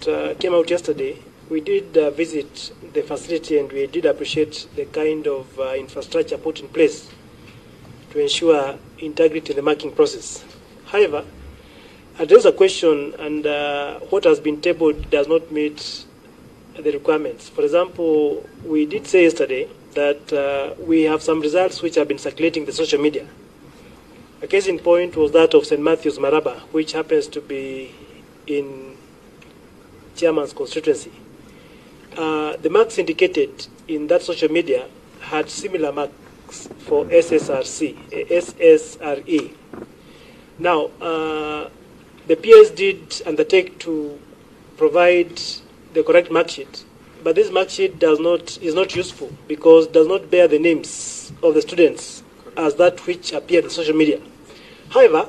came out yesterday, we did visit the facility and we did appreciate the kind of infrastructure put in place to ensure integrity in the marking process. However, there's a question, and what has been tabled does not meet the requirements. For example, we did say yesterday that we have some results which have been circulating in the social media. A case in point was that of St. Matthew's Maraba, which happens to be in chairman's constituency. The marks indicated in that social media had similar marks for SSRE. Now, the PS did undertake to provide the correct mark sheet, but this mark sheet is not useful because it does not bear the names of the students as that which appeared in social media. However,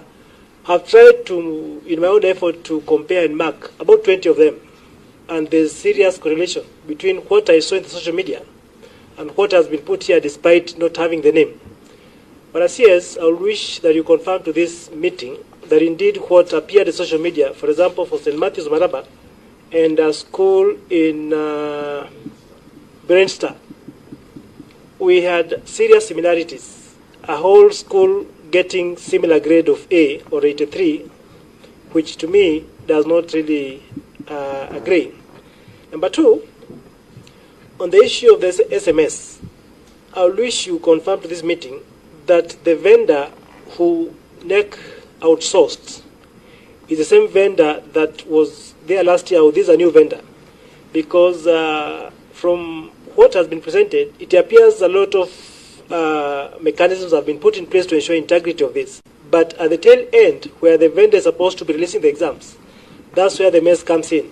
I've tried to, in my own effort, to compare and mark about 20 of them, and there's serious correlation between what I saw in the social media and what has been put here despite not having the name. But as yes, I wish that you confirm to this meeting that indeed what appeared in social media, for example, for St. Matthew's Maraba and a school in Brenstar, we had serious similarities. A whole school getting similar grade of A or 83, which to me does not really agree. Number two, on the issue of the SMS, I wish you confirm to this meeting that the vendor who NEC outsourced is the same vendor that was there last year, or this is a new vendor. Because from what has been presented, it appears a lot of mechanisms have been put in place to ensure integrity of this. But at the tail end, where the vendor is supposed to be releasing the exams, that's where the mess comes in.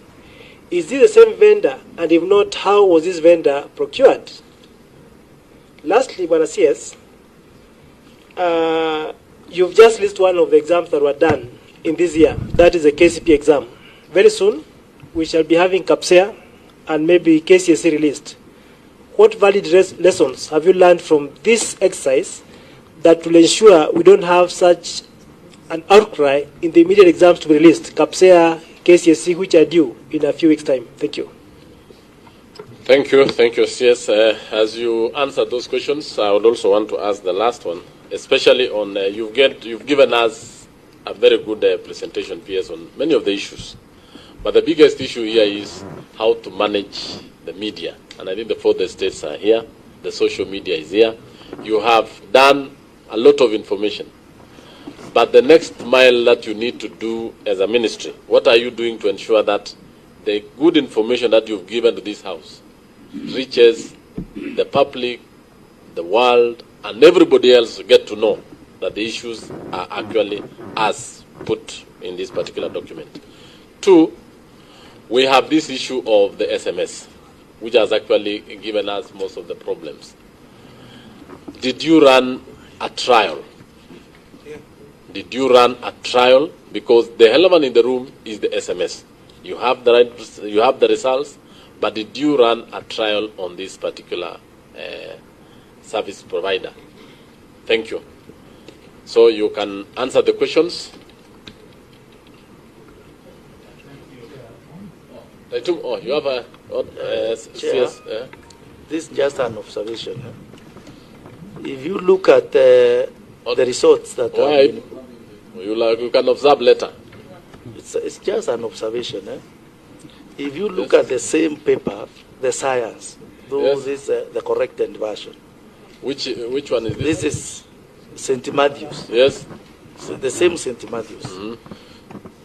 Is this the same vendor? And if not, how was this vendor procured? Lastly, Bwana CS, you've just listed one of the exams that were done in this year. That is a KCPE exam. Very soon, we shall be having CAPSEA and maybe KCSE released. What valid lessons have you learned from this exercise that will ensure we don't have such an outcry in the immediate exams to be released, CAPSEA, KCSE, which are due in a few weeks' time? Thank you. Thank you, CS. As you answer those questions, I would also want to ask the last one, especially on you've given us a very good presentation, PS, on many of the issues. But the biggest issue here is how to manage the media. And I think the 4 states are here. The social media is here. You have done a lot of information. But the next mile that you need to do as a ministry, what are you doing to ensure that the good information that you've given to this house reaches the public, the world, and everybody else to get to know that the issues are actually as put in this particular document? 2, we have this issue of the SMS, which has actually given us most of the problems. Did you run a trial? Yeah. Did you run a trial? Because the element in the room is the SMS. You have the results, but did you run a trial on this particular service provider? Thank you. So you can answer the questions. Oh, you have a Chair, this is just an observation. If you look at the results that you can observe later. It's just an observation. If you look at the same paper, the science, though yes. This is the corrected version. Which one is this? This is St. Matthew's. Yes. So the same St. Matthew's. Mm-hmm.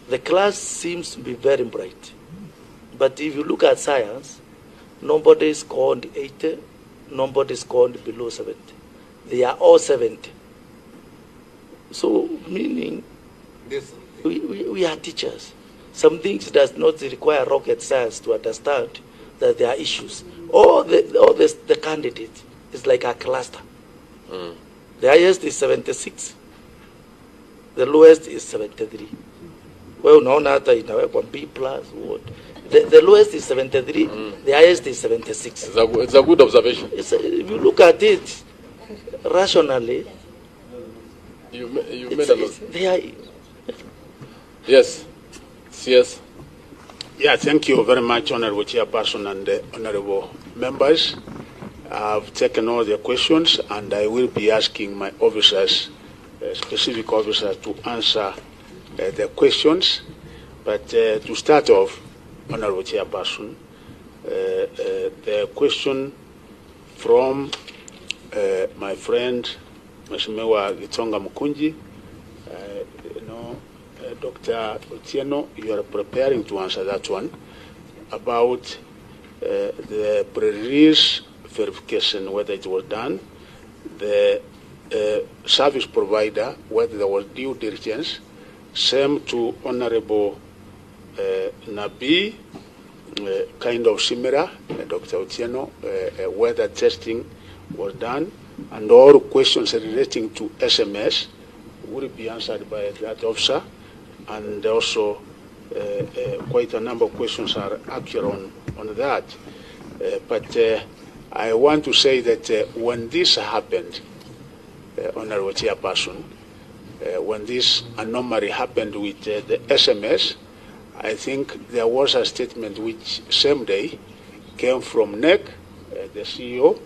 The class seems to be very bright. But if you look at science, nobody scored 80, nobody scored below 70. They are all 70. So, meaning, we are teachers. Some things does not require rocket science to understand that there are issues. All the candidates is like a cluster. Mm. The highest is 76. The lowest is 73. Well, now in B plus, what? The lowest is 73, the highest is 76. It's a good observation. If you look at it rationally, you made a lot. They are, yes. Yeah, thank you very much, Honorable Chairperson and Honorable members. I've taken all the questions, and I will be asking my officers, specific officers, to answer the questions. But to start off, Honorable Chairperson, the question from my friend, Mheshimiwa Gitonga Mukunji, Dr. Otieno, you are preparing to answer that one about the pre-release verification, whether it was done, the service provider, whether there was due diligence, same to Honorable Nabi, kind of similar, Dr. Otieno, whether testing was done, and all questions relating to SMS will be answered by that officer, and also quite a number of questions are accurate on that. But I want to say that when this happened, Honorable Chairperson, when this anomaly happened with the SMS, I think there was a statement which same day came from NEC, the CEO,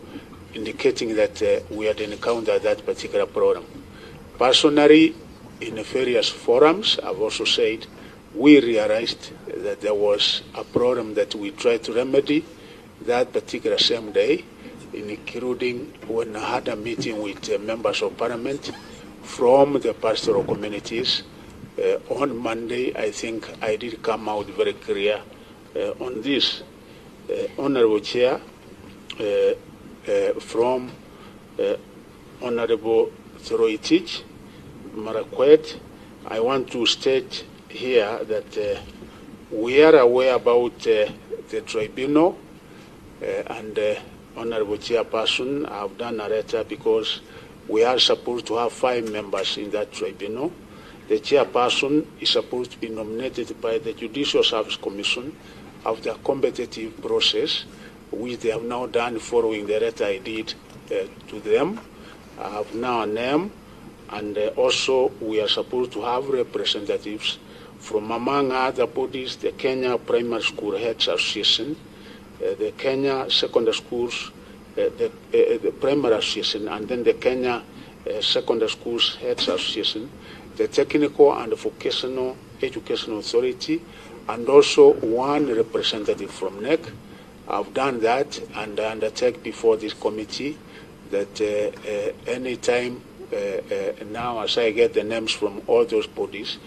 indicating that we had encountered that particular problem. Personally, in various forums, I've also said we realized that there was a problem that we tried to remedy that particular same day, including when I had a meeting with members of parliament from the pastoral communities. On Monday, I think I did come out very clear on this. Honorable Chair, from Honorable Thoroitich Marakwet, I want to state here that we are aware about the tribunal, and Honorable Chairperson, I have done a letter because we are supposed to have 5 members in that tribunal. The chairperson is supposed to be nominated by the Judicial Service Commission after a competitive process, which they have now done following the letter I did to them. I have now a name, and also we are supposed to have representatives from among other bodies, the Kenya Primary School Heads Association, the Kenya Secondary Schools, the Primary Association, and then the Kenya Secondary Schools Heads Association, the Technical and Vocational Educational Authority, and also one representative from NEC. I've done that, and I undertake before this committee that any time now, as I get the names from all those bodies,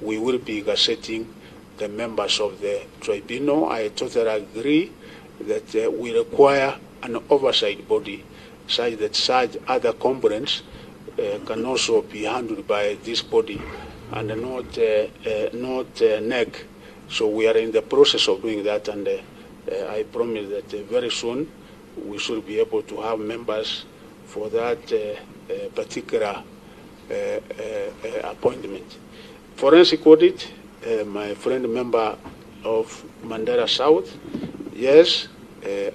we will be gazetting the members of the tribunal. I totally agree that we require an oversight body such that such other components can also be handled by this body and not NEC. So we are in the process of doing that, and I promise that very soon we should be able to have members for that particular appointment. Forensic audit, my friend member of Mandera South, yes,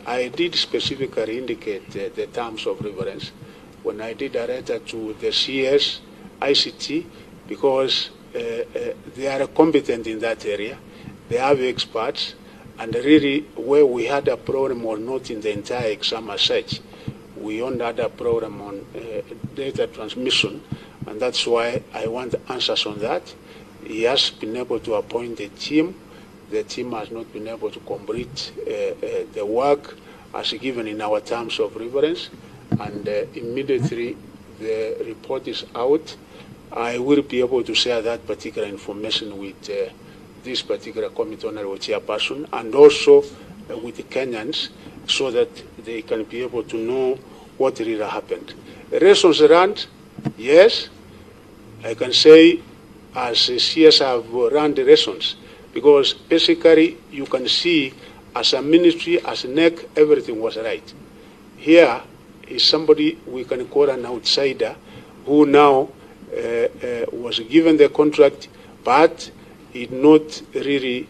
I did specifically indicate the terms of reference when I did a letter to the CS ICT, because they are competent in that area, they have experts, and really where we had a problem was not in the entire exam as such. We only had a problem on data transmission, and that's why I want answers on that. He has been able to appoint a team. The team has not been able to complete the work as given in our terms of reference, and immediately the report is out, I will be able to share that particular information with this particular committee, Honorable Chairperson, and also with the Kenyans, so that they can be able to know what really happened. Lessons learned, yes, I can say as CS have run the lessons, because basically you can see as a ministry, as a NEC, everything was right. Here is somebody we can call an outsider who now was given the contract, but he did not really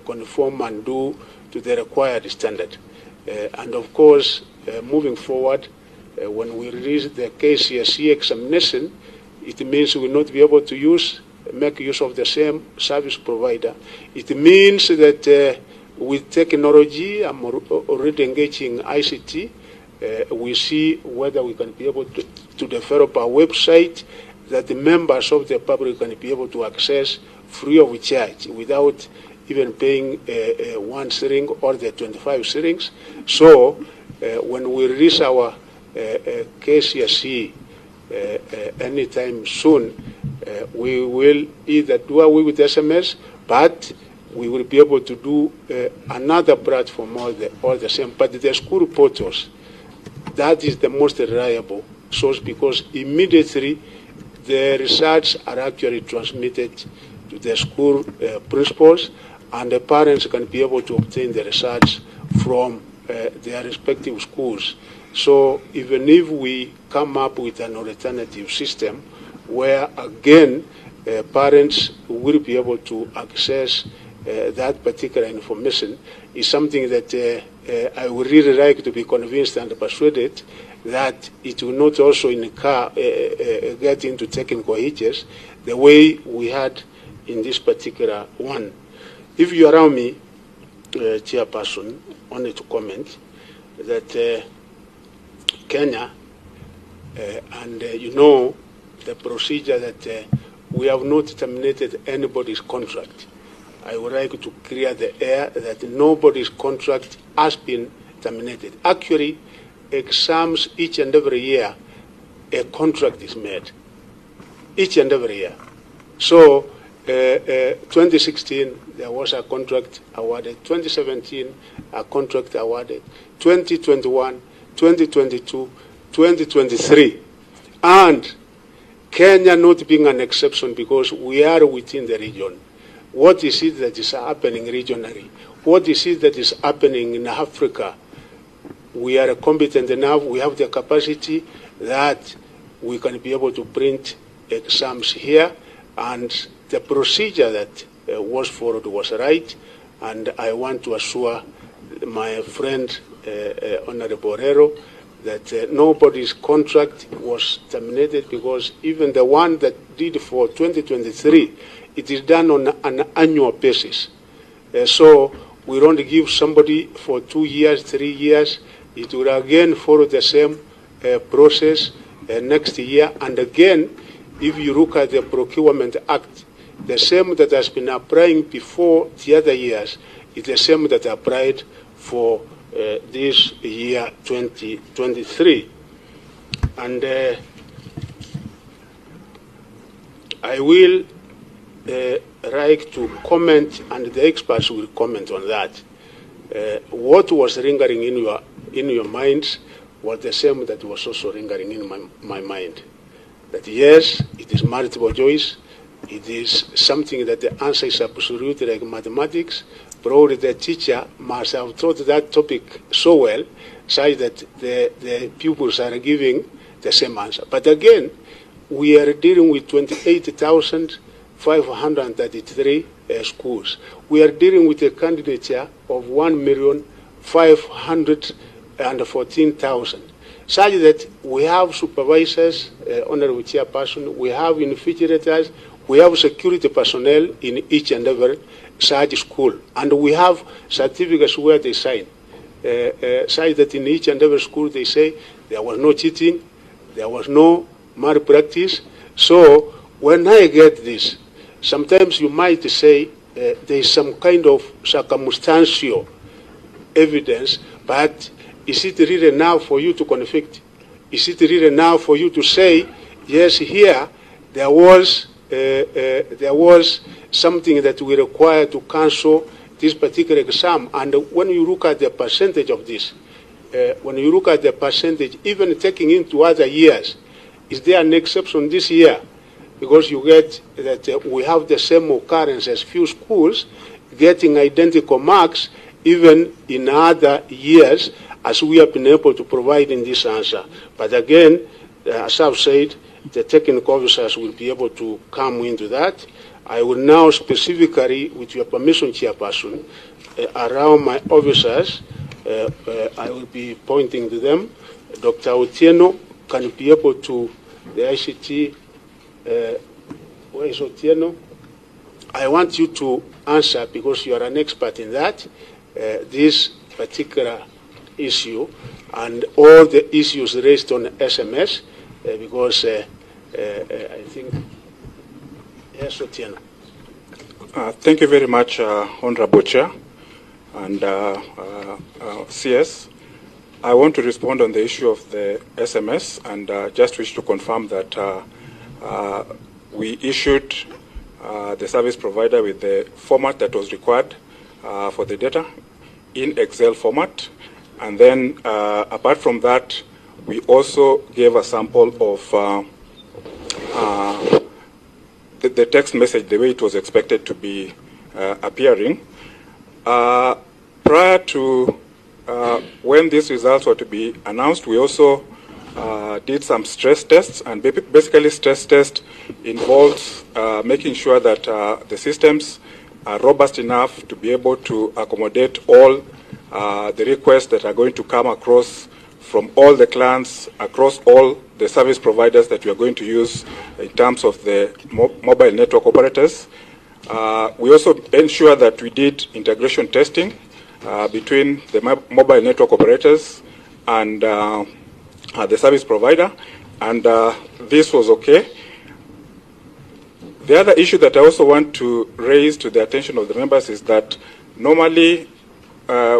conform and do to the required standard. And of course, moving forward, when we release the KCPE examination, it means we will not be able to use make use of the same service provider. It means that with technology, I'm already engaging ICT. We see whether we can be able to develop a website that the members of the public can be able to access free of charge without even paying 1 shilling or the 25 shillings. So when we release our KCPE anytime soon, we will either do away with SMS, but we will be able to do another platform all the same. But the school portals, that is the most reliable source, because immediately the results are actually transmitted to the school principals, and the parents can be able to obtain the results from their respective schools. So even if we come up with an alternative system where, again, parents will be able to access that particular information, is something that I would really like to be convinced and persuaded that it will not also get into technical hitches the way we had in this particular one. If you allow me, Chairperson, only to comment that Kenya, and you know the procedure that we have not terminated anybody's contract. I would like to clear the air that nobody's contract has been terminated. Actually, exams each and every year, a contract is made. Each and every year. So, 2016, there was a contract awarded. 2017, a contract awarded. 2021, 2022, 2023. And Kenya not being an exception because we are within the region. What is it that is happening regionally? What is it that is happening in Africa? We are competent enough, we have the capacity that we can be able to print exams here, and the procedure that was followed was right, and I want to assure my friend Honorable Borrero that nobody's contract was terminated, because even the one that did for 2023, it is done on an annual basis. So we don't give somebody for 2 years, 3 years. It will again follow the same process next year. And again, if you look at the Procurement Act, the same that has been applying before the other years is the same that applied for this year 2023. And I will like to comment, and the experts will comment on that. What was lingering in your minds was the same that was also lingering in my mind. That yes, it is multiple choice. It is something that the answer is absolute, like mathematics. Probably the teacher must have taught that topic so well, such that the pupils are giving the same answer. But again, we are dealing with 28,533 schools. We are dealing with a candidature of 1,514,000. Such that we have supervisors, Honorable Chairperson, we have invigilators, we have security personnel in each and every such school. And we have certificates where they sign. Such that in each and every school they say there was no cheating, there was no malpractice. So when I get this, sometimes you might say there is some kind of circumstantial evidence, but is it really enough for you to convict? Is it really enough for you to say, yes, here there was something that we require to cancel this particular exam? And when you look at the percentage of this, when you look at the percentage, even taking into other years, is there an exception this year? Because you get that we have the same occurrence as few schools getting identical marks even in other years, as we have been able to provide in this answer. But again, as I've said, the technical officers will be able to come into that. I will now specifically, with your permission, Chairperson, around my officers, I will be pointing to them. Dr. Otieno can be able to, the ICT where is Otieno? I want you to answer, because you are an expert in that, this particular issue and all the issues raised on SMS, because I think, yes, Otieno. Thank you very much, Honorable Chair and CS. I want to respond on the issue of the SMS, and just wish to confirm that we issued the service provider with the format that was required for the data in Excel format. And then apart from that, we also gave a sample of the text message, the way it was expected to be appearing. Prior to when these results were to be announced, we also did some stress tests, and basically stress test involves making sure that the systems are robust enough to be able to accommodate all the requests that are going to come across from all the clients, across all the service providers that we are going to use in terms of the mobile network operators. We also ensure that we did integration testing between the mobile network operators and the service provider, and this was okay. The other issue that I also want to raise to the attention of the members is that normally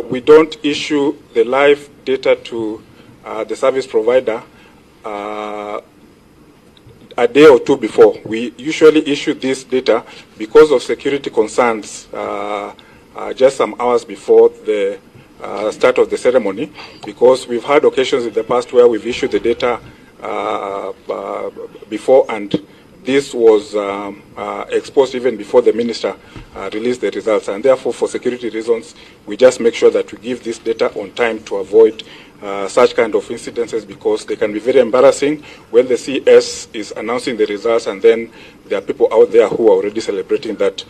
we don't issue the live data to the service provider a day or two before. We usually issue this data because of security concerns just some hours before the start of the ceremony, because we've had occasions in the past where we've issued the data before, and this was exposed even before the minister released the results, and therefore for security reasons we just make sure that we give this data on time to avoid such kind of incidences, because they can be very embarrassing when the CS is announcing the results and then there are people out there who are already celebrating that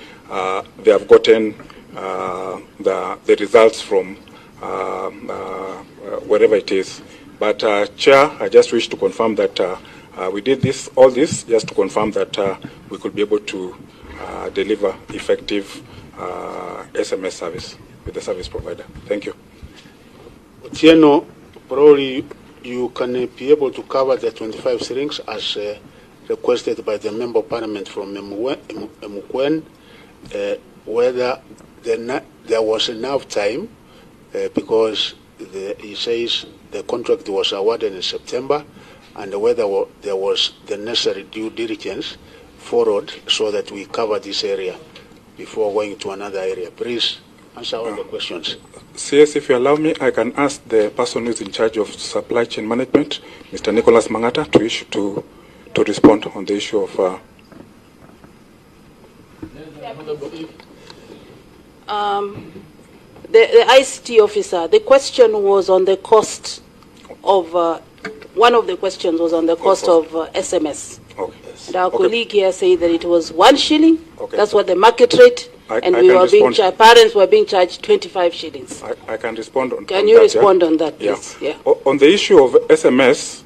they have gotten the results from wherever it is. But Chair, I just wish to confirm that we did all this just to confirm that we could be able to deliver effective SMS service with the service provider. Thank you. Otieno, probably you can be able to cover the 25 strings as requested by the Member of Parliament from Mukwen, whether there was enough time, because he says the contract was awarded in September, and whether there was the necessary due diligence followed so that we cover this area before going to another area. Please answer all the questions. CS, if you allow me, I can ask the person who is in charge of supply chain management, Mr. Nicholas Mangata, to respond on the issue of... The ICT officer, the question was on the cost of, one of the questions was on the cost of SMS. Okay. And our colleague here said that it was 1 shilling. Okay. That's what the market rate, and we were being parents were being charged 25 shillings. I can respond on that. Can you respond on that, please? Yeah. On the issue of SMS,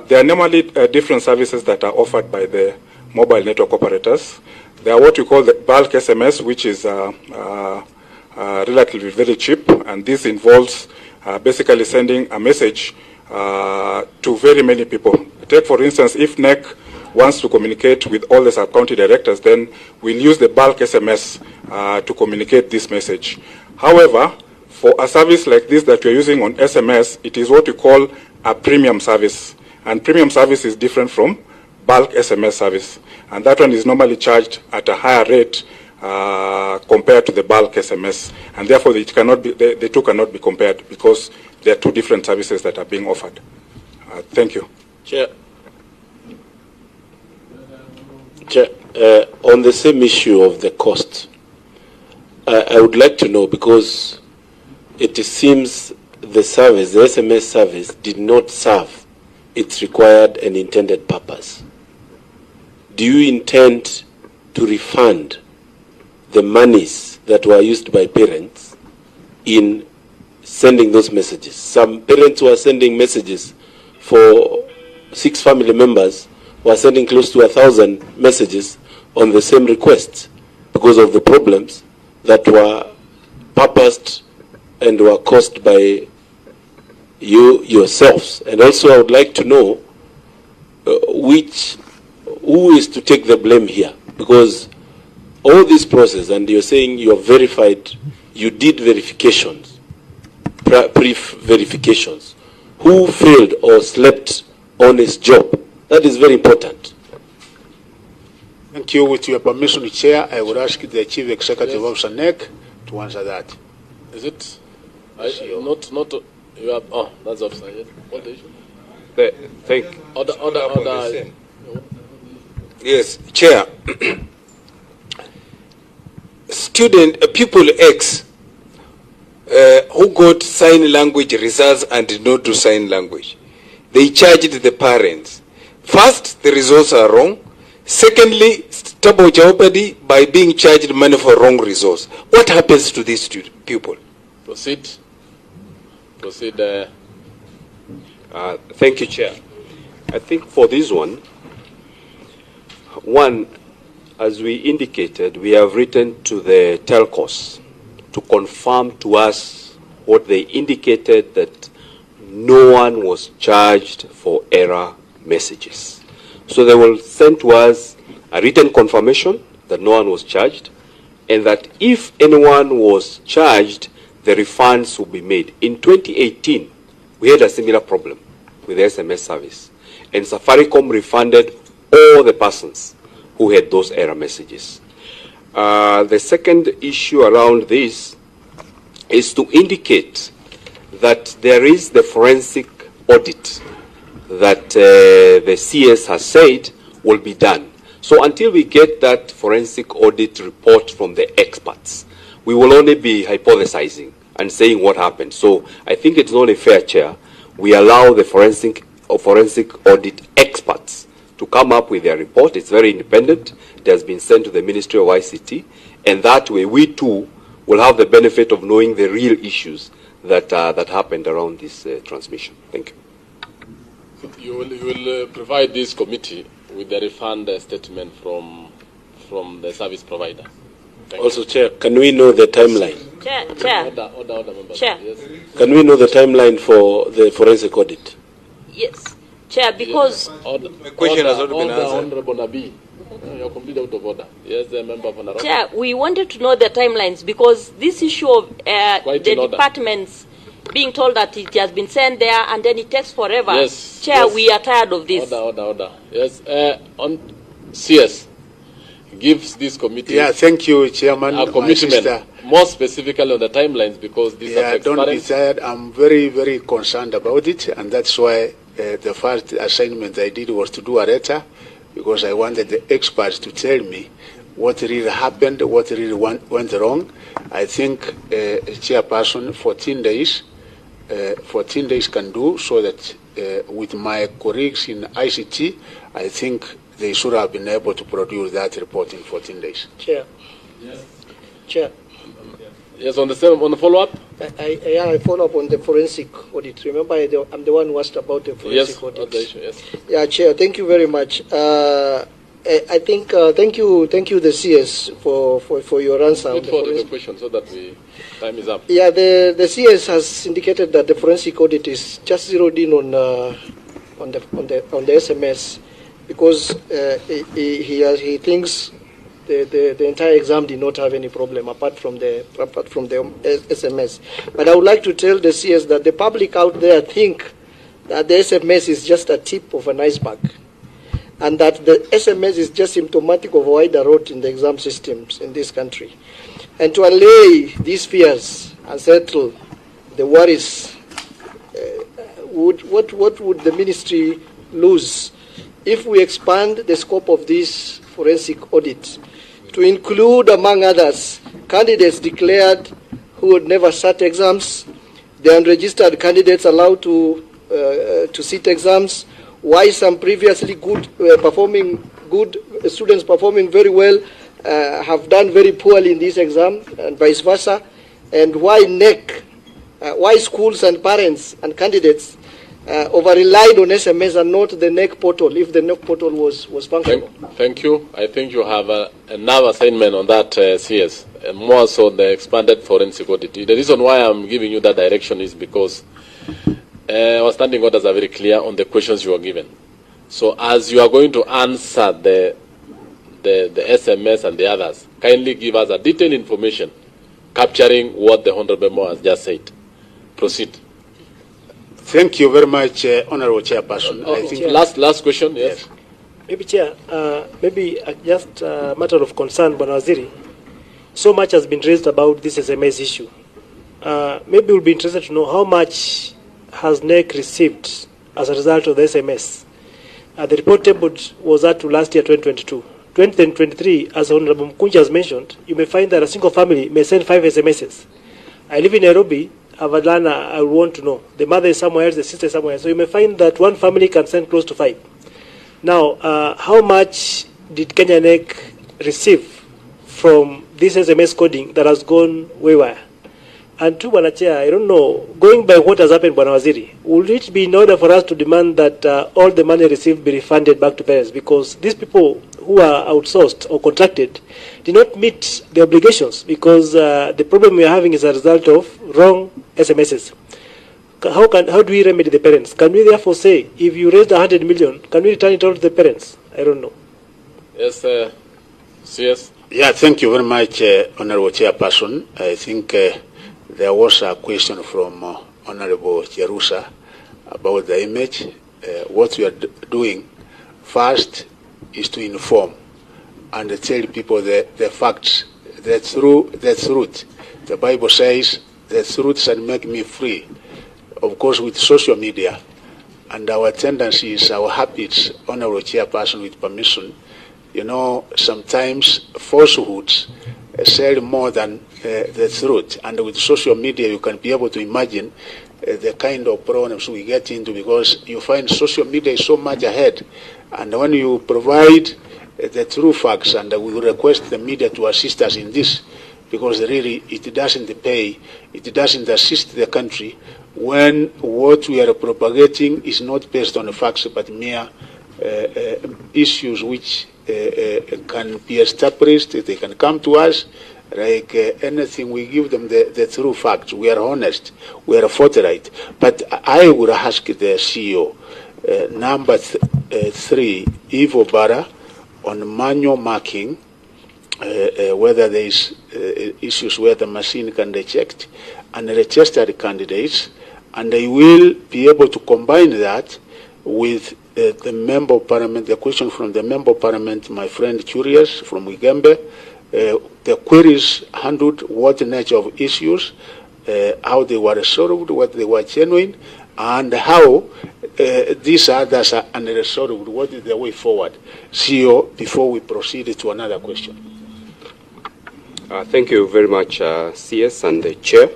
there are normally different services that are offered by the mobile network operators. There are what we call the bulk SMS, which is relatively very cheap, and this involves basically sending a message to very many people. Take, for instance, if NEC wants to communicate with all the sub-county directors, then we'll use the bulk SMS to communicate this message. However, for a service like this that we're using on SMS, it is what we call a premium service. And premium service is different from bulk SMS service. And that one is normally charged at a higher rate compared to the bulk SMS. And therefore, it cannot be, the two cannot be compared, because there are two different services that are being offered. Thank you. Chair, on the same issue of the cost, I would like to know, because it seems the service, the SMS service, did not serve its required and intended purpose. Do you intend to refund the monies that were used by parents in sending those messages? Some parents were sending messages for 6 family members, were sending close to 1,000 messages on the same request because of the problems that were purposed and were caused by you yourselves. And also I would like to know who is to take the blame here, because all this process, and you're saying you have verified, you did verifications, brief verifications. Who failed or slept on his job? That is very important. Thank you. With your permission, Chair, I would ask the Chief Executive Officer NEC to answer that. Is it? Not. You have. Oh, that's officer. Yes. What the issue? Order. Yes, Chair. Pupil X who got sign language results and did not do sign language, they charged the parents. First, the results are wrong. Secondly, double jeopardy by being charged money for wrong results. What happens to these people? Proceed. Thank you, Chair. I think for this one, as we indicated, we have written to the telcos to confirm to us what they indicated, that no one was charged for error messages. So they will send to us a written confirmation that no one was charged, and that if anyone was charged, the refunds will be made. In 2018, we had a similar problem with the SMS service, and Safaricom refunded all the persons who had those error messages. The second issue around this is to indicate that there is the forensic audit that the CS has said will be done. So until we get that forensic audit report from the experts, we will only be hypothesizing and saying what happened. So I think it's only fair, Chair, we allow the forensic audit experts to come up with their report. It's very independent. It has been sent to the Ministry of ICT, and that way we too will have the benefit of knowing the real issues that happened around this transmission. Thank you. You will provide this committee with the refund statement from the service provider. Also, Chair, can we know the timeline? Chair. Order, members. Chair. Yes. Can we know the timeline for the forensic audit? Yes, Chair, because... The question has already been answered. Honorable Nabi, you are completely out of order. Yes, the member of Honorable. Chair, we wanted to know the timelines, because this issue of the departments being told that it has been sent there and then it takes forever. Yes. Chair, yes. we are tired of this. Order. Yes. On CS, gives this committee... Yeah, thank you, Chairman. A commitment, more specifically on the timelines, because these are transparent. Don't be tired. I'm very, very concerned about it, and that's why the first assignment I did was to do a letter, because I wanted the experts to tell me what really happened, what really went wrong. I think Chairperson, 14 days can do, so that with my colleagues in ICT, I think they should have been able to produce that report in 14 days. Chair. Yes. Chair. Yes, on the follow-up? I follow up on the forensic audit. Remember, I'm the one who asked about the forensic audit. Yes. Yeah, Chair, thank you very much. I think, thank you, the CS for your answer. Good for the question, so that time is up. Yeah, the CS has indicated that the forensic audit is just zeroed in on the SMS, because he thinks the entire exam did not have any problem apart from the SMS. But I would like to tell the CS that the public out there think that the SMS is just a tip of an iceberg, and that the SMS is just symptomatic of a wider rot in the exam systems in this country. And to allay these fears and settle the worries, what would the ministry lose if we expand the scope of this forensic audit to include, among others, candidates declared who would never sat exams, the unregistered candidates allowed to sit exams, why some previously good students performing very well have done very poorly in this exam, and vice versa, and why NEC, why schools and parents and candidates over-relied on SMS and not the NEC portal, if the NEC portal was functional. Thank you. I think you have another assignment on that, CS, and more so the expanded forensic audit. The reason why I'm giving you that direction is because our standing orders are very clear on the questions you are given. So as you are going to answer the SMS and the others, kindly give us a detailed information capturing what the Honorable Member has just said. Proceed. Thank you very much, Honorable Chairperson. I think last question, yes. Maybe, Chair, maybe just a matter of concern, Bwana Waziri. So much has been raised about this SMS issue. Maybe we'll be interested to know how much has NEC received as a result of the SMS. The report tabled was up to last year, 2022. 2023, as Honorable Mkunja has mentioned, you may find that a single family may send 5 SMSs. I live in Nairobi. Avadlana, I want to know. The mother is somewhere else, the sister is somewhere else. So you may find that one family can send close to 5. Now, how much did Kenya NEC receive from this SMS coding that has gone wayward? And two, Bwana Chair, I don't know, going by what has happened, Bwana Waziri, would it be in order for us to demand that all the money received be refunded back to parents? Because these people who are outsourced or contracted did not meet the obligations, because the problem we are having is a result of wrong SMSs. How do we remedy the parents? Can we therefore say, if you raised 100 million, can we return it all to the parents? I don't know. Yes, CS. Yeah, thank you very much, Honorable Chairperson. I think there was a question from Honorable Cherusa about the image. What we are doing first is to inform and tell people the facts, the truth. The Bible says, the truth shall make me free. Of course, with social media and our tendencies, our habits, Honorable Chairperson, with permission, you know, sometimes falsehoods sell more than the truth. And with social media, you can be able to imagine the kind of problems we get into, because you find social media is so much ahead. And when you provide the true facts, and we will request the media to assist us in this, because really it doesn't pay, it doesn't assist the country when what we are propagating is not based on facts but mere issues which can be established. They can come to us like anything. We give them the true facts. We are honest. We are forthright. But I would ask the CEO, number 3, Ivo Bara, on manual marking, whether there is issues where the machine can reject and register the candidates, and they will be able to combine that with the Member of Parliament, the question from the Member of Parliament, my friend Curious from Wigembe, the queries handled, what nature of issues, how they were resolved, what they were genuine, and how these others are unresolved, what is the way forward. CEO, before we proceed to another question. Thank you very much, CS and the Chair.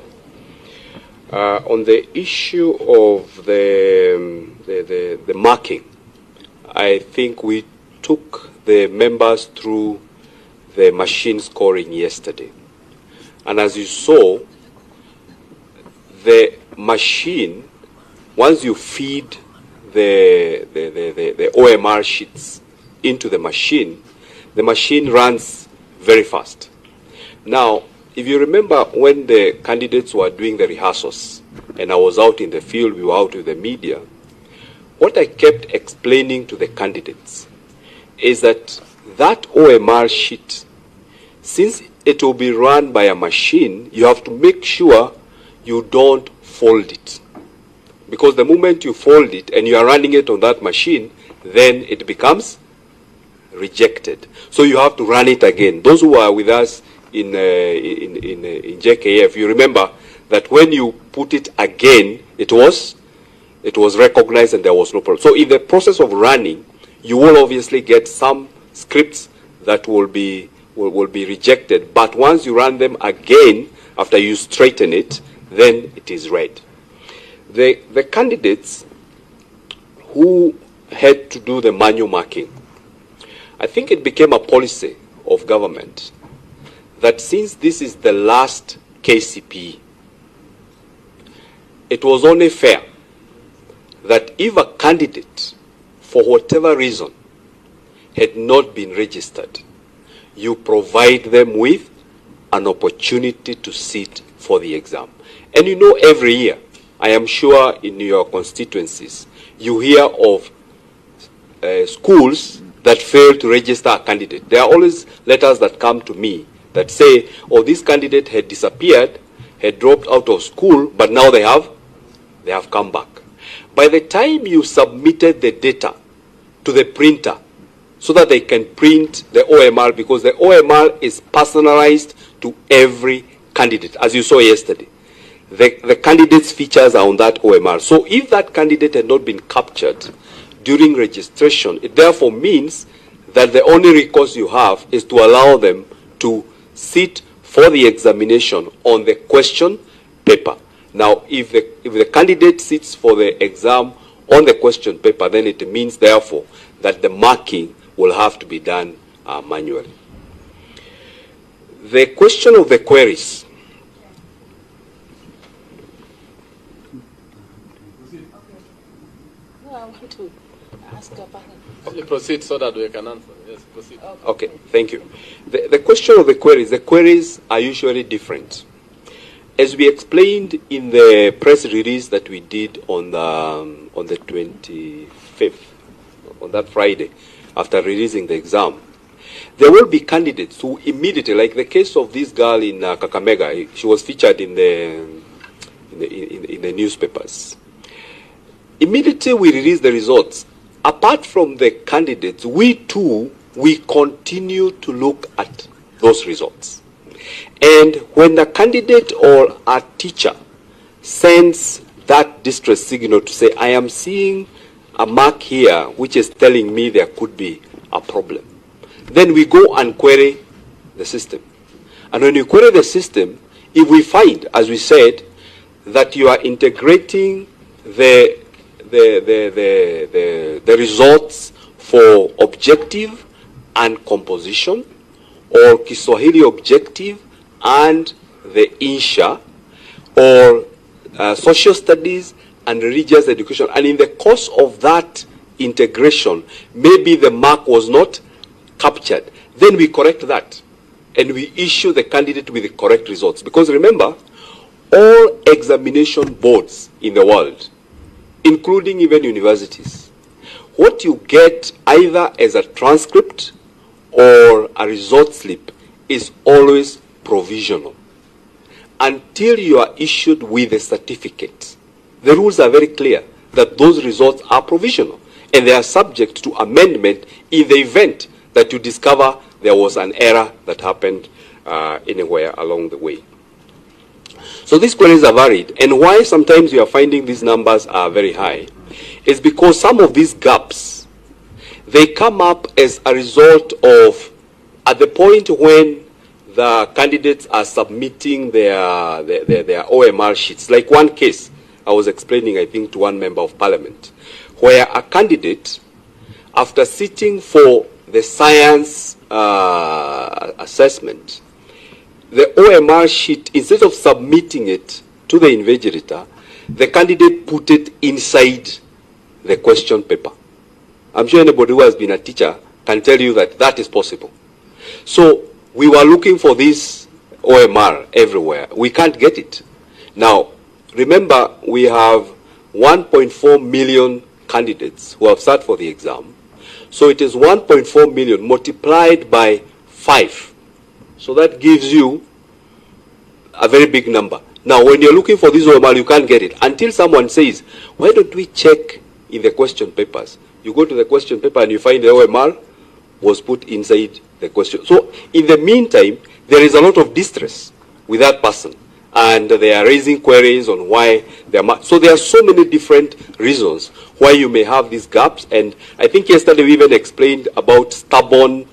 On the issue of the marking, I think we took the members through the machine scoring yesterday. And as you saw, the machine, once you feed the OMR sheets into the machine runs very fast. Now, if you remember when the candidates were doing the rehearsals, and I was out in the field, we were out with the media, what I kept explaining to the candidates is that OMR sheet, since it will be run by a machine, you have to make sure you don't fold it. Because the moment you fold it and you are running it on that machine, then it becomes rejected. So you have to run it again. Those who are with us in JKF, you remember that when you put it again, it was recognized and there was no problem. So in the process of running, you will obviously get some scripts that will be rejected. But once you run them again, after you straighten it, then it is read. The candidates who had to do the manual marking, I think it became a policy of government that since this is the last KCPE, it was only fair that if a candidate, for whatever reason, had not been registered, you provide them with an opportunity to sit for the exam. And you know, every year, I am sure in your constituencies, you hear of schools that fail to register a candidate. There are always letters that come to me that say, oh, this candidate had disappeared, had dropped out of school, but now they have come back. By the time you submitted the data to the printer so that they can print the OMR, because the OMR is personalized to every candidate, as you saw yesterday. The candidate's features are on that OMR. So if that candidate had not been captured during registration, it therefore means that the only recourse you have is to allow them to sit for the examination on the question paper. Now, if the candidate sits for the exam on the question paper, then it means, therefore, that the marking will have to be done manually. The question of the queries. Proceed so that we can answer. Yes, proceed. Okay, thank you. The question of the queries are usually different. As we explained in the press release that we did on the 25th, on that Friday, after releasing the exam, there will be candidates who immediately, like the case of this girl in Kakamega, she was featured in the newspapers. Immediately we release the results. Apart from the candidates, we continue to look at those results. And when the candidate or a teacher sends that distress signal to say, I am seeing a mark here which is telling me there could be a problem, then we go and query the system. And when you query the system, if we find, as we said, that you are integrating the results for objective and composition, or Kiswahili objective and the Insha, or social studies and religious education, and in the course of that integration, maybe the mark was not captured, then we correct that and we issue the candidate with the correct results. Because remember, all examination boards in the world, including even universities, what you get either as a transcript or a result slip is always provisional until you are issued with a certificate. The rules are very clear that those results are provisional and they are subject to amendment in the event that you discover there was an error that happened anywhere along the way. So these queries are varied, and why sometimes we are finding these numbers are very high is because some of these gaps, they come up as a result of, at the point when the candidates are submitting their OMR sheets. Like one case I was explaining, I think, to one member of parliament, where a candidate, after sitting for the science assessment, the OMR sheet, instead of submitting it to the invigilator, the candidate put it inside the question paper. I'm sure anybody who has been a teacher can tell you that that is possible. So we were looking for this OMR everywhere. We can't get it. Now, remember, we have 1.4 million candidates who have sat for the exam. So it is 1.4 million multiplied by 5. So that gives you a very big number. Now, when you're looking for this OMR, you can't get it until someone says, why don't we check in the question papers? You go to the question paper and you find the OMR was put inside the question. So in the meantime, there is a lot of distress with that person, and they are raising queries on why they are. So there are so many different reasons why you may have these gaps. And I think yesterday we even explained about stubborn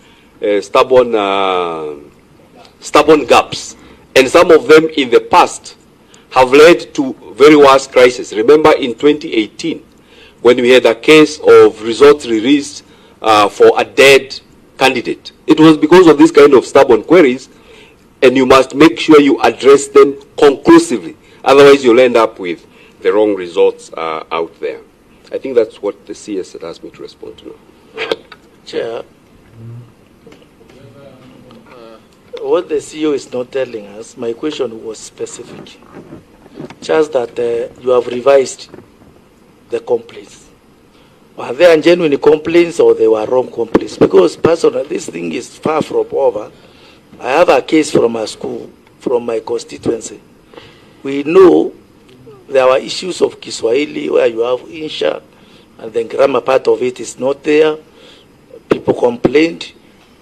gaps, and some of them in the past have led to very worse crises. Remember in 2018, when we had a case of results released for a dead candidate. It was because of this kind of stubborn queries, and you must make sure you address them conclusively. Otherwise, you'll end up with the wrong results out there. I think that's what the CS had asked me to respond to now. Chair, what the CEO is not telling us, my question was specific. Just that you have revised the complaints. Are they genuine complaints or they were wrong complaints? Because personally, this thing is far from over. I have a case from a school, from my constituency. We know there are issues of Kiswahili where you have Insha, and then grammar part of it is not there. People complained.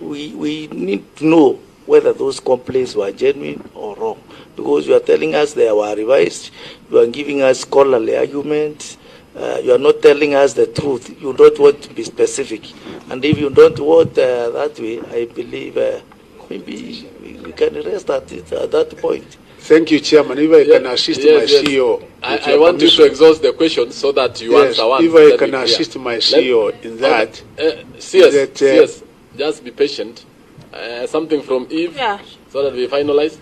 We need to know whether those complaints were genuine or wrong. Because you are telling us they were revised, you are giving us scholarly arguments, you are not telling us the truth. You don't want to be specific. And if you don't want that way, I believe maybe we can rest at that point. Thank you, Chairman. If I can assist my CEO. I want you to exhaust the question so that you answer one. If I can assist my CEO in that. Yes, just be patient. Something from Eve, so that we finalize.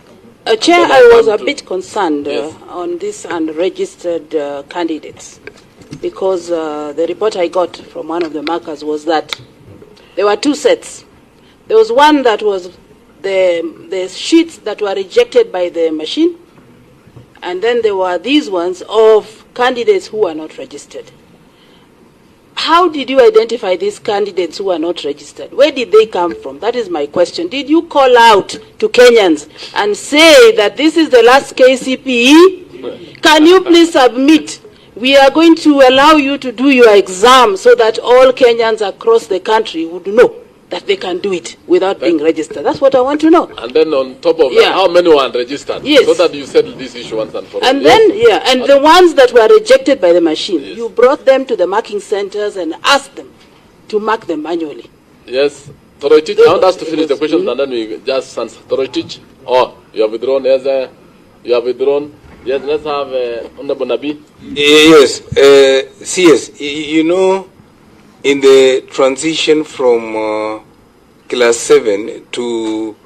Chair, I was a bit concerned on this unregistered candidates, because the report I got from one of the markers was that there were two sets. There was one that was the sheets that were rejected by the machine, and then there were these ones of candidates who were not registered. How did you identify these candidates who are not registered? Where did they come from? That is my question. Did you call out to Kenyans and say that this is the last KCPE? Can you please submit? We are going to allow you to do your exam so that all Kenyans across the country would know that they can do it without being registered. That's what I want to know. And then on top of that, how many were unregistered? Yes. So that you settle this issue once and for all. And then, and the ones that were rejected by the machine, you brought them to the marking centers and asked them to mark them manually. Yes. Toroitich, I want us to finish the questions and then we just answer. Toroitich, you have withdrawn. Yes, you have withdrawn. Yes, let's have Honorable Nabi. Yes, CS, you know, in the transition from class 7 to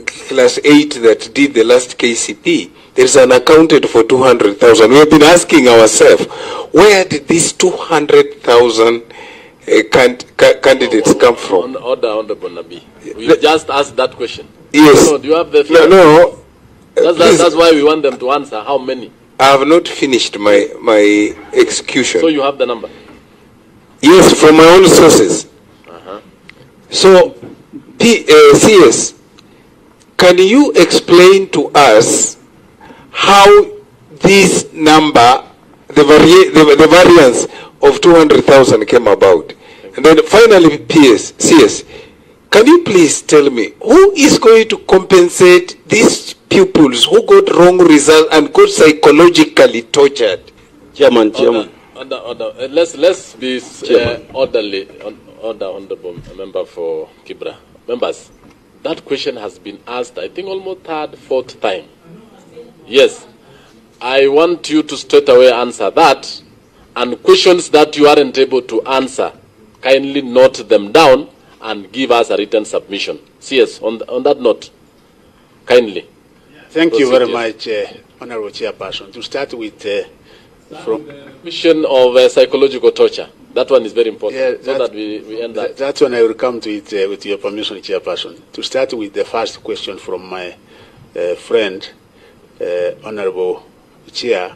class 8 that did the last KCP, there's an accounted for 200,000. We have been asking ourselves, where did these 200,000 candidates come from? Honorable Nabi. We just asked that question. Yes. No, do you have the figure? No. That's why we want them to answer. How many? I have not finished my execution. So you have the number? Yes, from my own sources. So, CS, can you explain to us how this number, the variance of 200,000 came about? And then finally, CS, can you please tell me who is going to compensate these pupils who got wrong results and got psychologically tortured? Chairman. Let's be orderly. Honorable member for Kibra. Members, that question has been asked, I think, almost third, fourth time. Yes. I want you to straight away answer that, and questions that you aren't able to answer, kindly note them down and give us a written submission. Yes, on that note, kindly. Thank you very much, Honorable Chairperson. To start with, from the question of psychological torture. That one is very important, so that we end that. That's when I will come to it with your permission, Chairperson. To start with the first question from my friend, Honorable Chair,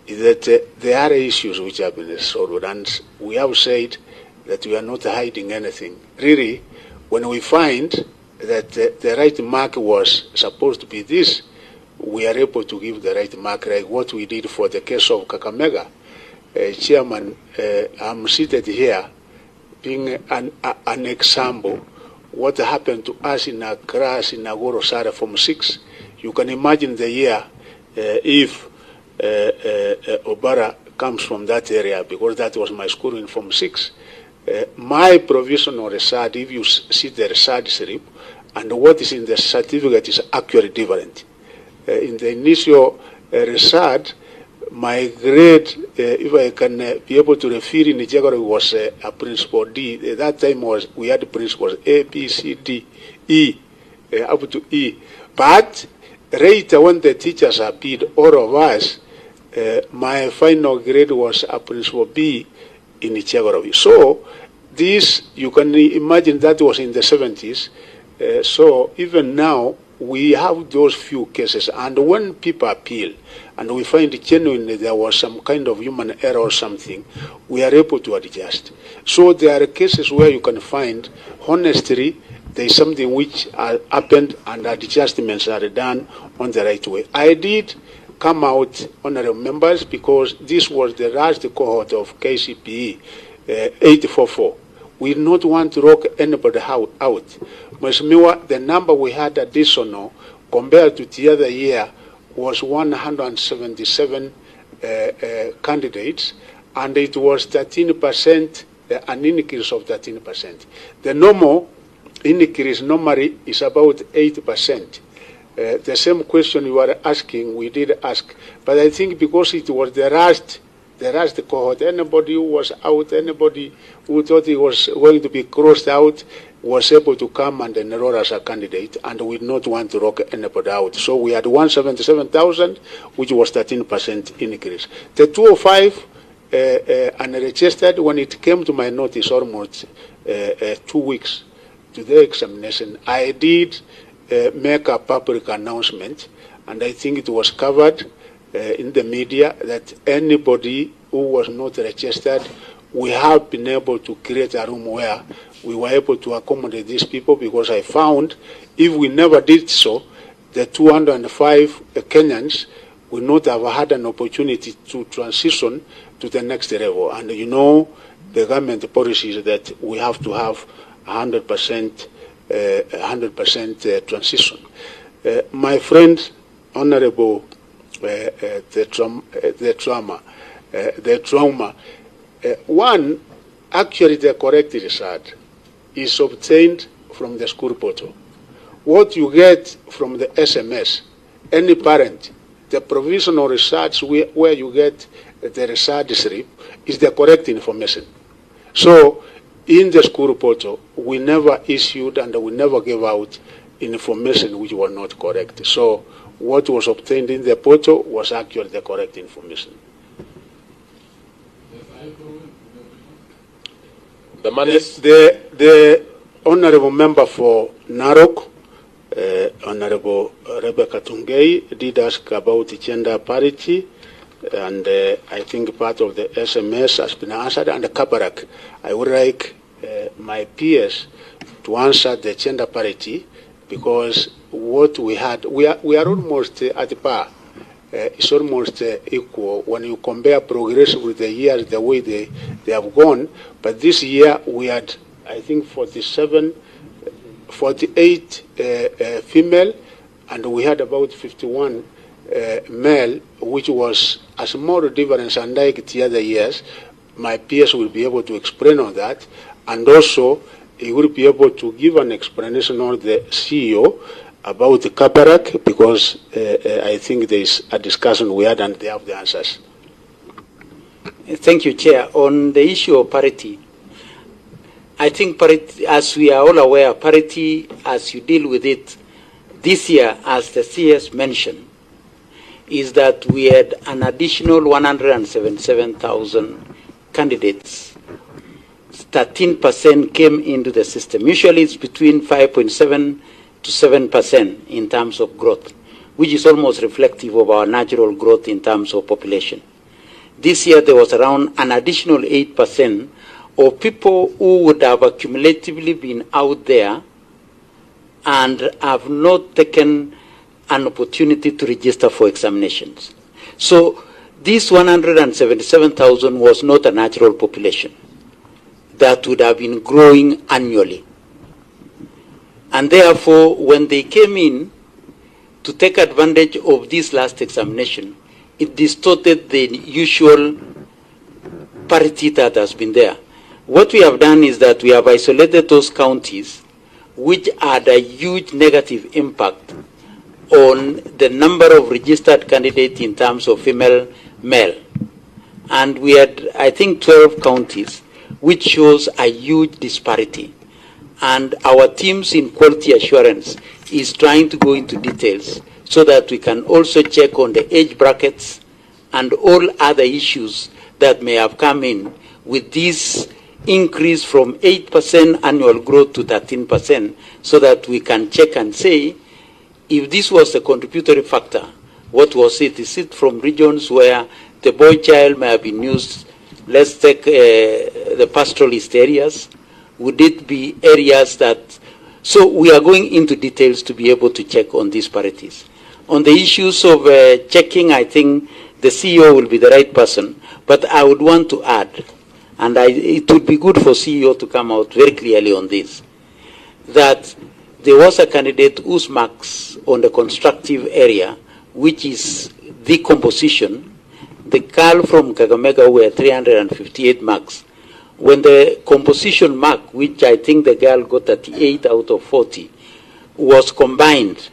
is that there are issues which have been resolved, and we have said that we are not hiding anything. Really, when we find that the right mark was supposed to be this, we are able to give the right mark, like what we did for the case of Kakamega. Chairman, I'm seated here being an example. What happened to us in a class in Agoro Sara from 6. You can imagine the year if Obara comes from that area, because that was my school in Form 6. My provisional result, if you see the result slip, and what is in the certificate is actually different. In the initial result, my grade, if I can be able to refer in the geography, was a principal D. At that time we had principals A, B, C, D, E, up to E. But later when the teachers appeared, all of us, my final grade was a principal B in geography. So this, you can imagine that was in the 70s. So even now, we have those few cases. And when people appeal, and we find genuinely there was some kind of human error or something, we are able to adjust. So there are cases where you can find, honestly, there is something which happened and adjustments are done on the right way. I did come out, honorable members, because this was the last cohort of KCPE 844. We do not want to rock anybody out. Mheshimiwa, the number we had additional compared to the other year was 177 candidates, and it was 13%, an increase of 13%. The normal increase normally is about 8%. The same question you are asking, we did ask, but I think because it was the last cohort, anybody who was out, anybody who thought he was going to be crossed out, was able to come and enroll as a candidate, and we did not want to rock anybody out. So we had 177,000, which was 13% increase. The 205 unregistered, when it came to my notice almost 2 weeks to the examination, I did make a public announcement, and I think it was covered in the media, that anybody who was not registered, we have been able to create a room where we were able to accommodate these people, because I found if we never did so, the 205 Kenyans will not have had an opportunity to transition to the next level. And you know, the government policy is that we have to have 100% transition. My friend, Honorable, the trauma. One, actually the correct result is obtained from the school portal. What you get from the SMS, any parent, the provisional results where you get the result slip is the correct information. So in the school portal, we never issued and we never gave out information which were not correct. So what was obtained in the portal was actually the correct information. The honorable member for Narok, Honorable Rebecca Tungei, did ask about gender parity, and I think part of the SMS has been answered. And the Kabarak, I would like my peers to answer the gender parity, because what we had, we are almost at par. It's almost equal when you compare progress with the years, the way they have gone. But this year we had, I think, 48 female, and we had about 51 male, which was a small difference unlike the other years. My peers will be able to explain on that, and also he will be able to give an explanation on the CEO about the Kabarak, because I think there is a discussion we had and they have the answers. Thank you, Chair. On the issue of parity, I think parity, as we are all aware, parity, as you deal with it this year, as the CS mentioned, is that we had an additional 177,000 candidates. 13% came into the system. Usually it's between 5.7 to 7% in terms of growth, which is almost reflective of our natural growth in terms of population. This year there was around an additional 8% of people who would have accumulatively been out there and have not taken an opportunity to register for examinations. So this 177,000 was not a natural population that would have been growing annually. And therefore, when they came in to take advantage of this last examination, it distorted the usual parity that has been there. What we have done is that we have isolated those counties which had a huge negative impact on the number of registered candidates in terms of female, male. And we had, I think, 12 counties, which shows a huge disparity. And our teams in quality assurance is trying to go into details so that we can also check on the age brackets and all other issues that may have come in with this increase from 8% annual growth to 13%, so that we can check and say, if this was the contributory factor, what was it? Is it from regions where the boy child may have been used? Let's take the pastoralist areas. Would it be areas that... So we are going into details to be able to check on these parities. On the issues of checking, I think the CEO will be the right person, but I would want to add, and it would be good for CEO to come out very clearly on this, that there was a candidate whose marks on the constructive area, which is the composition, the girl from Kakamega were 358 marks. When the composition mark, which I think the girl got 38 out of 40, was combined,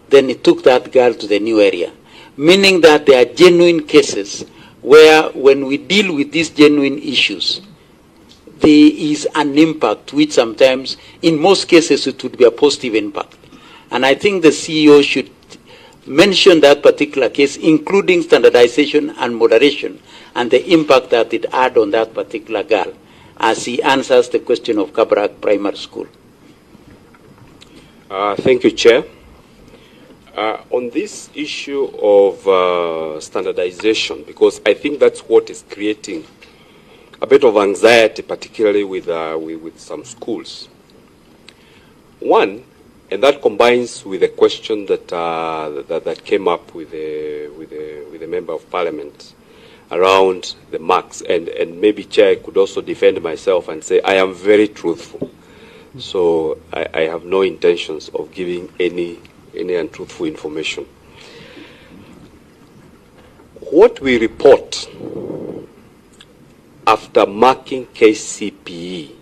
then it took that girl to the new area. Meaning that there are genuine cases where when we deal with these genuine issues, there is an impact which sometimes, in most cases, it would be a positive impact. And I think the CEO should mention that particular case, including standardization and moderation, and the impact that it had on that particular girl, as he answers the question of Kabrak Primary School. Thank you, Chair. On this issue of standardization, because I think that's what is creating a bit of anxiety, particularly with some schools. One, and that combines with the question that that came up with the member of Parliament around the marks, and maybe Chair could also defend myself and say I am very truthful, so I have no intentions of giving any untruthful information. What we report after marking KCPE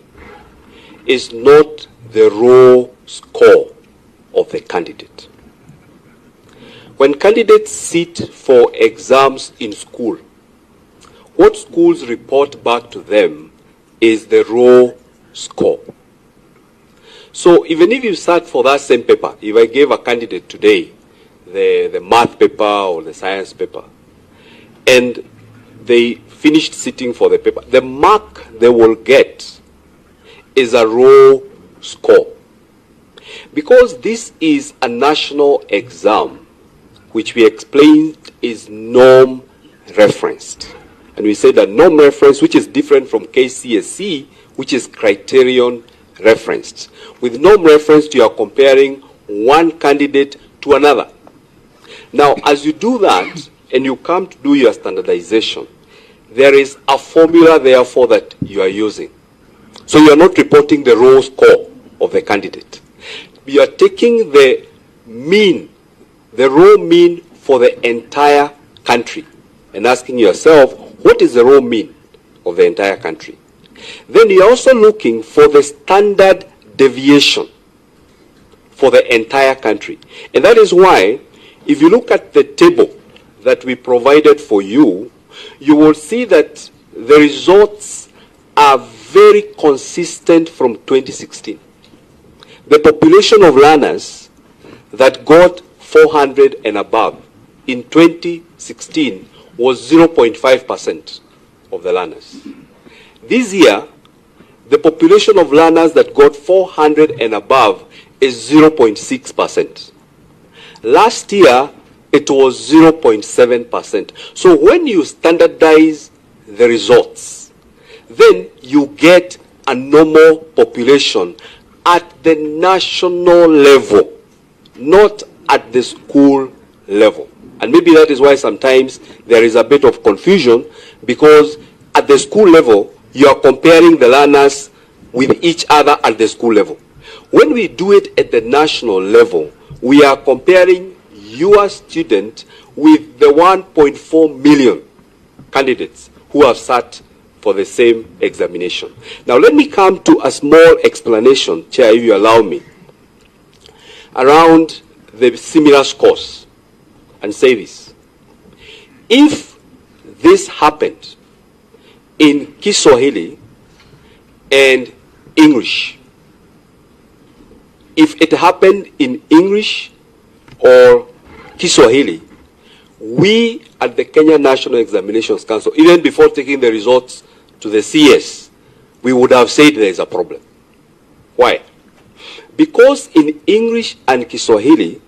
is not the raw score of the candidate. When candidates sit for exams in school, what schools report back to them is the raw score. So even if you sat for that same paper, if I gave a candidate today the math paper or the science paper, and they finished sitting for the paper, the mark they will get is a raw score. Because this is a national exam, which we explained is norm referenced. And we said that norm reference, which is different from KCSE, which is criterion referenced. With norm reference, you are comparing one candidate to another. Now, as you do that, and you come to do your standardization, there is a formula, therefore, that you are using. So you are not reporting the raw score of the candidate. You are taking the mean, the raw mean for the entire country, and asking yourself, what is the raw mean of the entire country? Then you're also looking for the standard deviation for the entire country. And that is why, if you look at the table that we provided for you, you will see that the results are very consistent from 2016. The population of learners that got 400 and above in 2016 was 0.5% of the learners. This year, the population of learners that got 400 and above is 0.6%. Last year, it was 0.7%. So when you standardize the results, then you get a normal population at the national level, not at the school level. And maybe that is why sometimes there is a bit of confusion, because at the school level, you are comparing the learners with each other at the school level. When we do it at the national level, we are comparing your student with the 1.4 million candidates who have sat for the same examination. Now let me come to a small explanation, Chair, if you allow me, around the similar scores, and say this. If this happened in Kiswahili and English, if it happened in English or Kiswahili, we at the Kenya National Examinations Council, even before taking the results to the CS, we would have said there is a problem. Why? Because in English and Kiswahili,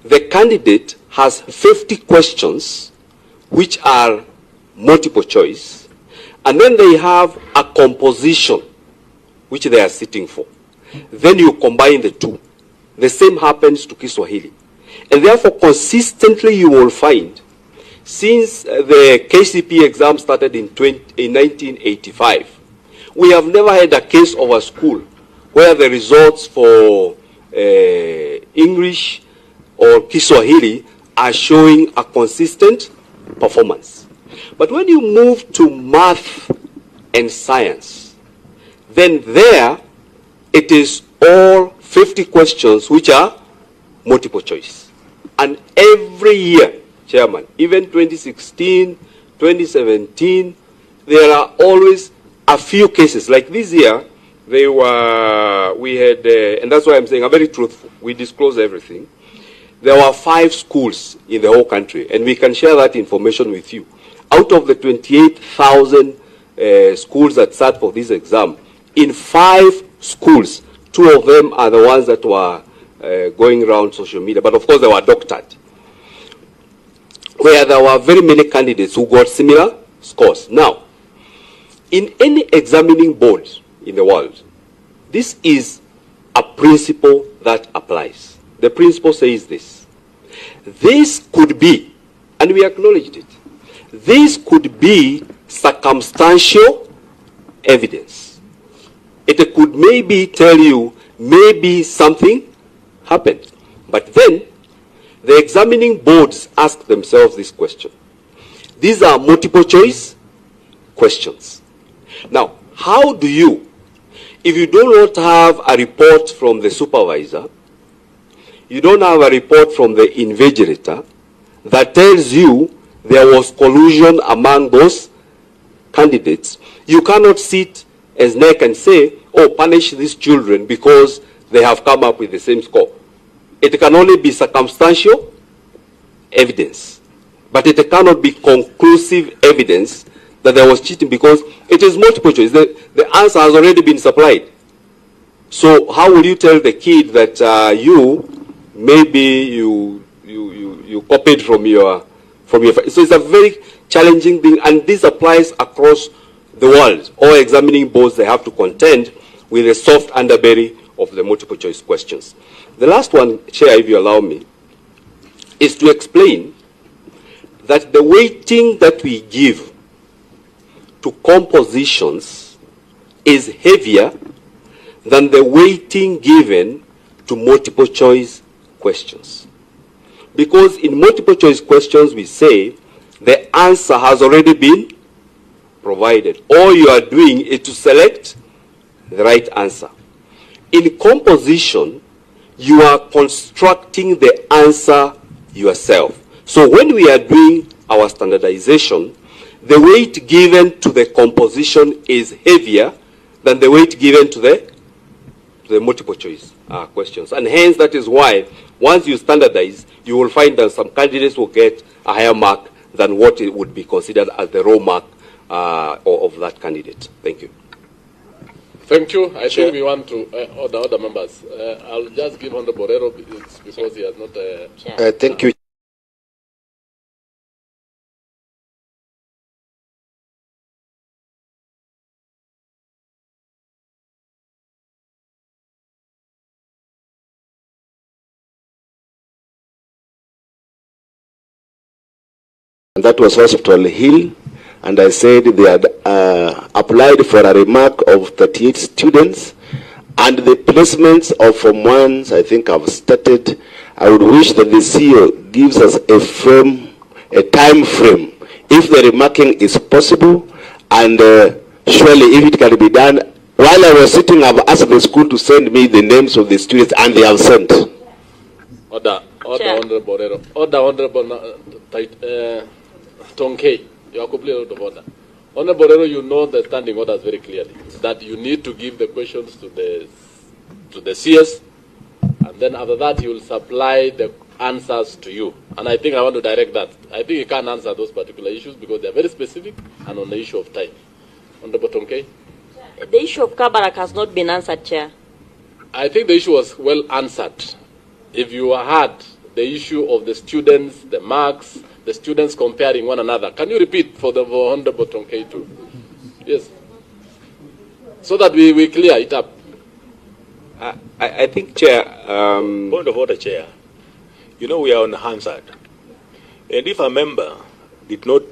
the candidate has 50 questions which are multiple choice, and then they have a composition which they are sitting for. Then you combine the two. The same happens to Kiswahili. And therefore, consistently you will find, since the KCPE exam started in 1985, we have never had a case of a school where the results for English or Kiswahili are showing a consistent performance. But when you move to math and science, then there it is all 50 questions which are multiple choice. And every year, Chairman, even 2016, 2017, there are always a few cases. Like this year, we had, and that's why I'm saying I'm very truthful. We disclose everything. There were 5 schools in the whole country, and we can share that information with you. Out of the 28,000 schools that sat for this exam, in 5 schools, 2 of them are the ones that were going around social media, but of course they were doctored, where there were very many candidates who got similar scores. Now, in any examining board in the world, this is a principle that applies. The principle says this: this could be, and we acknowledged it, this could be circumstantial evidence. It could maybe tell you maybe something happened. But then the examining boards ask themselves this question. These are multiple choice questions. Now, how do you, if you do not have a report from the supervisor, you don't have a report from the invigilator that tells you there was collusion among those candidates, you cannot sit as NEC and say, oh, punish these children because they have come up with the same score. It can only be circumstantial evidence, but it cannot be conclusive evidence that there was cheating because it is multiple choice. The answer has already been supplied. So how will you tell the kid that maybe you copied from your so it's a very challenging thing, and this applies across the world. All examining boards, they have to contend with the soft underbelly of the multiple choice questions. The last one, Chair, if you allow me, is to explain that the weighting that we give to compositions is heavier than the weighting given to multiple choice questions. Because in multiple choice questions, we say the answer has already been provided. All you are doing is to select the right answer. In composition, you are constructing the answer yourself. So when we are doing our standardization, the weight given to the composition is heavier than the weight given to the multiple choice questions. And hence, that is why once you standardize, you will find that some candidates will get a higher mark than what it would be considered as the raw mark of that candidate. Thank you. Thank you. I think we want to other members. I'll just give Honorable Borrero because he has not. Thank you. And that was Hospital Hill, and I said they had applied for a remark of 38 students, and the placements of Form 1s, I think I've started. I would wish that the CEO gives us a time frame, if the remarking is possible, and surely if it can be done. While I was sitting, I've asked the school to send me the names of the students, and they have sent. Order, Honorable Borrero. Order, Honorable Tonkei, you are completely out of order. Honorable Borrero, you know the standing orders very clearly, that you need to give the questions to the CS, and then after that he will supply the answers to you. And I think I want to direct that. I think you can't answer those particular issues because they're very specific and on the issue of time. Honorable Tonke? The issue of Kabarak has not been answered, Chair. I think the issue was well answered. If you had the issue of the students, the marks, the students comparing one another, can you repeat for the Honorable Tonke too? Yes. So that we clear it up. I think, Chair... Point of order, Chair. You know, we are on Hansard. And if a member did not